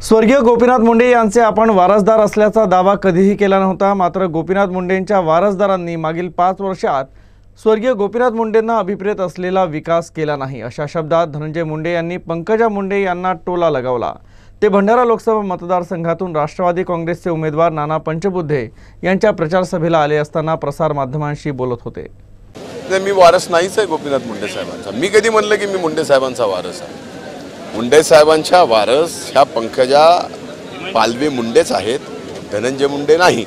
स्वर्गीय गोपीनाथ मुंडे यांचे आपण वारसदार असल्याचा दावा कधीही केला नव्हता। मात्र गोपीनाथ मुंडेंच्या वारसदारांनी मागील 5 वर्षात स्वर्गीय गोपीनाथ मुंडेंना अभिप्रेत असलेला विकास केला नाही, अशा शब्दात धनंजय मुंडे यांनी पंकजा मुंडे यांना टोला लगावला। ते भंडारा लोकसभा मतदारसंघातून राष्ट्रवादी काँग्रेसचे उमेदवार नाना पंचबुद्धे यांच्या प्रचार सभेला आले असताना प्रसार माध्यमांशी बोलत होते। मी वारस नाहीच आहे गोपीनाथ मुंडे साहेबांचा। मी कधी म्हणलं की मी मुंडे साहेबांचा वारस आहे? मुंडे साहेबांच्या वारस ह्या पंकजा पालवे मुंडेच आहेत, धनंजय मुंडे नाही।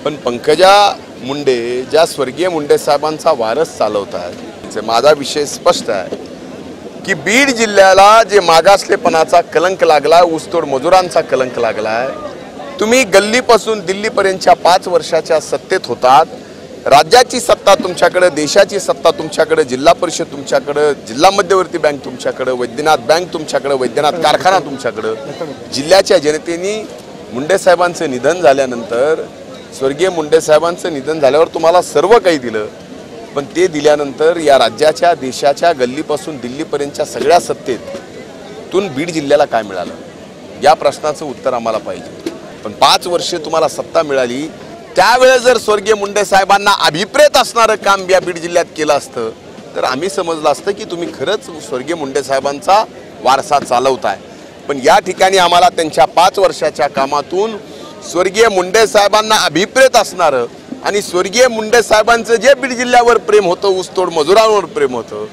पण पंकजा मुंडे ज्या स्वर्गीय मुंडे साहेबांचा वारस चालवतात, माझा विषय स्पष्ट आहे की बीड जिल्ह्याला जे मागासलेपणाचा कलंक लागला, ऊसतोड मजुरांचा कलंक लागलाय। तुम्ही गल्लीपासून दिल्लीपर्यंतच्या 5 वर्षाच्या सत्तेत होतात। राज्याची सत्ता तुमच्याकडे, देशाची सत्ता तुमच्याकडे, जिल्हा परिषद तुमच्याकडे, जिल्हा मध्यवर्ती बँक तुमच्याकडे, वैद्यनाथ बँक तुमच्याकडे, वैद्यनाथ कारखाना तुमच्याकडे। जिल्ह्याच्या जनतेने मुंडे साहेबांचं निधन झाल्यानंतर, स्वर्गीय मुंडे साहेबांचं निधन झाल्यावर तुम्हाला सर्व काही दिलं, पण ते दिल्यानंतर या राज्याच्या, देशाच्या गल्लीपासून दिल्लीपर्यंतच्या सगळ्या सत्तेतून बीड जिल्ह्याला काय मिळालं, या प्रश्नाचं उत्तर आम्हाला पाहिजे। पण 5 वर्षे तुम्हाला सत्ता मिळाली, त्यावेळेस जर स्वर्गीय मुंडे साहेबांना अभिप्रेत असणारं काम या बीड जिल्ह्यात केलं असतं तर आम्ही समजलं असतं की तुम्ही खरंच स्वर्गीय मुंडे साहेबांचा वारसा चालवताय। पण या ठिकाणी आम्हाला त्यांच्या 5 वर्षाच्या कामातून स्वर्गीय मुंडे साहेबांना अभिप्रेत असणारं आणि स्वर्गीय मुंडे साहेबांचं जे बीड जिल्ह्यावर प्रेम होतं, ऊसतोड मजुरांवर प्रेम होतं,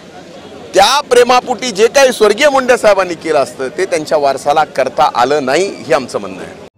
त्या प्रेमापोटी जे काही स्वर्गीय मुंडे साहेबांनी केलं असतं ते त्यांच्या वारसाला करता आलं नाही, हे आमचं म्हणणं आहे।